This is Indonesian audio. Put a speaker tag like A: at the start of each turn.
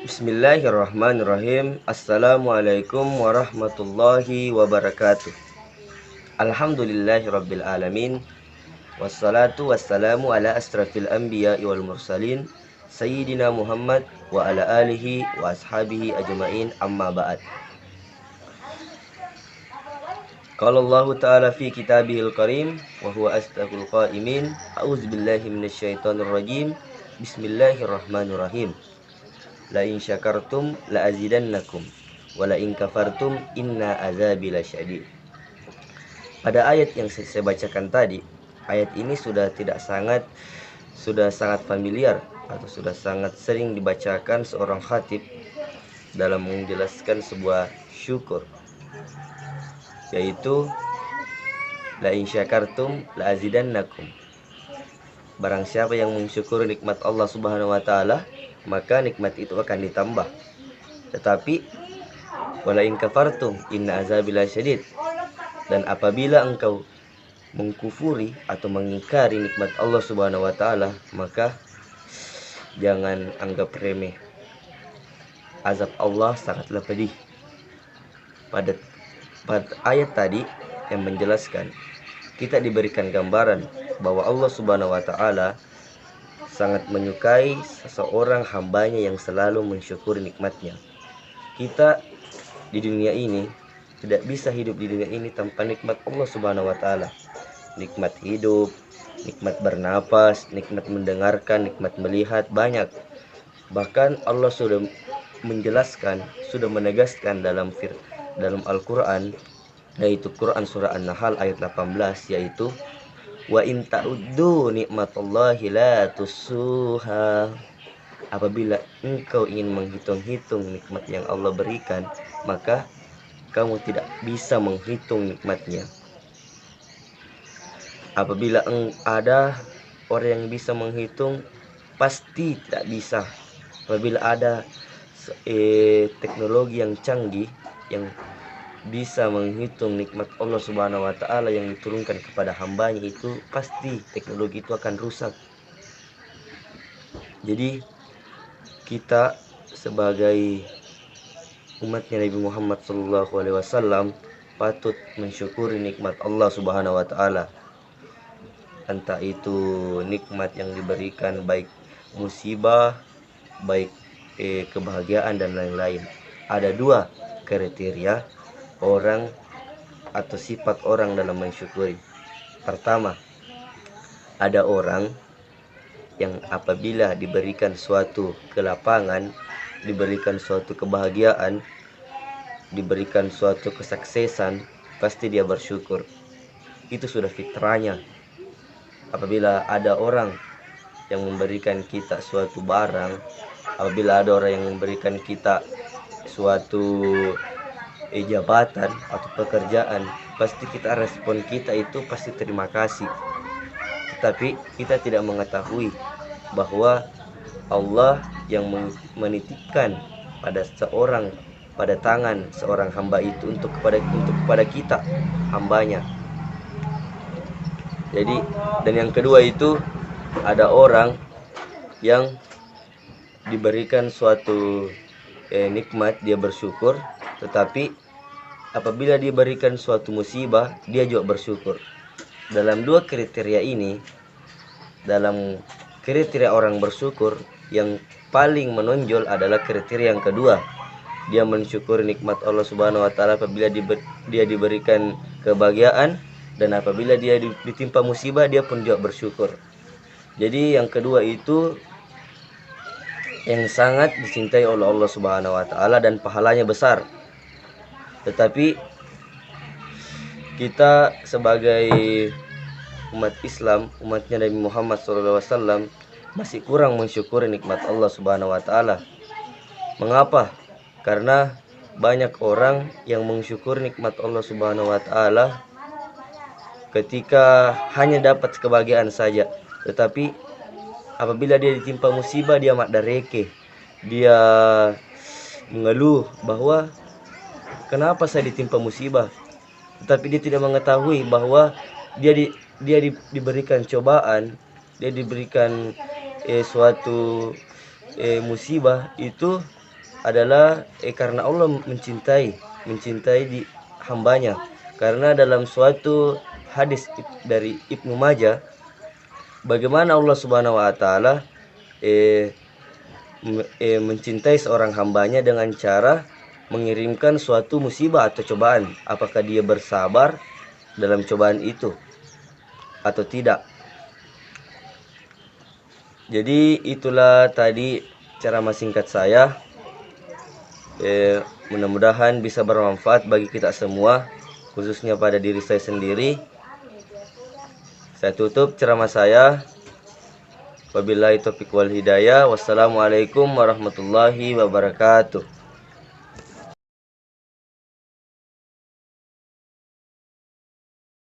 A: Bismillahirrahmanirrahim. Assalamualaikum warahmatullahi wabarakatuh. Alhamdulillahirabbil alamin. Wassalatu wassalamu ala asrafil anbiya'i wal mursalin Sayyidina Muhammad wa ala alihi wa ashabihi ajma'in, amma ba'd. Qala Allah ta'ala fi kitabihil karim wa huwa asdaqul qaimin. A'udzu billahi minasyaitonir rajim. Bismillahirrahmanirrahim. La in syakartum la azidannakum wa la in kafartum inna azabi lasyadid. Pada ayat yang saya bacakan tadi, ayat ini sudah sangat familiar atau sudah sangat sering dibacakan seorang khatib dalam menjelaskan sebuah syukur, yaitu la in syakartum la azidannakum. Barang siapa yang mensyukuri nikmat Allah Subhanahu wa taala, maka nikmat itu akan ditambah. Tetapi wala in kafartum inna azabi lasyadid, dan apabila engkau mengkufuri atau mengingkari nikmat Allah Subhanahu wa taala, maka jangan anggap remeh. Azab Allah sangatlah pedih. Pada ayat tadi yang menjelaskan, kita diberikan gambaran bahwa Allah Subhanahu wa taala sangat menyukai seseorang hambanya yang selalu mensyukuri nikmatnya. Kita di dunia ini tidak bisa hidup di dunia ini tanpa nikmat Allah Subhanahu wa taala. Nikmat hidup, nikmat bernapas, nikmat mendengarkan, nikmat melihat, banyak. Bahkan Allah sudah menjelaskan, sudah menegaskan dalam Al-Qur'an, yaitu Quran surah An-Nahl ayat 18, yaitu wa in ta'uddu nikmatallahi la tusuha. Apabila engkau ingin menghitung-hitung nikmat yang Allah berikan, maka kamu tidak bisa menghitung nikmatnya. Apabila ada orang yang bisa menghitung, pasti tidak bisa. Apabila ada teknologi yang canggih yang bisa menghitung nikmat Allah Subhanahu wa taala yang diturunkan kepada hambanya, itu pasti teknologi itu akan rusak. Jadi kita sebagai umatnya Nabi Muhammad SAW patut mensyukuri nikmat Allah Subhanahu wa taala. Entah itu nikmat yang diberikan, baik musibah, baik kebahagiaan dan lain-lain. Ada dua kriteria orang atau sifat orang dalam mensyukuri. Pertama, ada orang yang apabila diberikan suatu kelapangan, diberikan suatu kebahagiaan, diberikan suatu kesuksesan, pasti dia bersyukur. Itu sudah fitrahnya. Apabila ada orang yang memberikan kita suatu barang, apabila ada orang yang memberikan kita suatu jabatan atau pekerjaan, pasti respon kita itu pasti terima kasih. Tetapi kita tidak mengetahui bahwa Allah yang menitipkan pada tangan seorang hamba itu untuk kepada kita, hambanya. Jadi, dan yang kedua itu, ada orang yang diberikan suatu nikmat, dia bersyukur, tetapi apabila diberikan suatu musibah, dia juga bersyukur. Dalam dua kriteria ini, dalam kriteria orang bersyukur, yang paling menonjol adalah kriteria yang kedua. Dia mensyukuri nikmat Allah Subhanahu wa taala apabila dia diberikan kebahagiaan, dan apabila dia ditimpa musibah, dia pun juga bersyukur. Jadi yang kedua itu yang sangat dicintai oleh Allah Subhanahu wa taala dan pahalanya besar. Tetapi kita sebagai umat Islam, umatnya Nabi Muhammad SAW, masih kurang mensyukuri nikmat Allah Subhanahu wa taala. Mengapa? Karena banyak orang yang mensyukuri nikmat Allah Subhanahu wa taala ketika hanya dapat kebahagiaan saja, tetapi apabila dia ditimpa musibah, dia madareke, dia mengeluh bahwa kenapa saya ditimpa musibah, tetapi dia tidak mengetahui bahwa dia diberikan cobaan, dia diberikan suatu musibah itu adalah karena Allah mencintai di hambanya. Karena dalam suatu hadis dari Ibnu Majah, bagaimana Allah Subhanahu wa taala mencintai seorang hambanya dengan cara mengirimkan suatu musibah atau cobaan. Apakah dia bersabar dalam cobaan itu atau tidak? Jadi itulah tadi ceramah singkat saya. Mudah-mudahan bisa bermanfaat bagi kita semua, khususnya pada diri saya sendiri. Saya tutup ceramah saya. Wabillahi taufiq wal hidayah. Wassalamualaikum warahmatullahi wabarakatuh.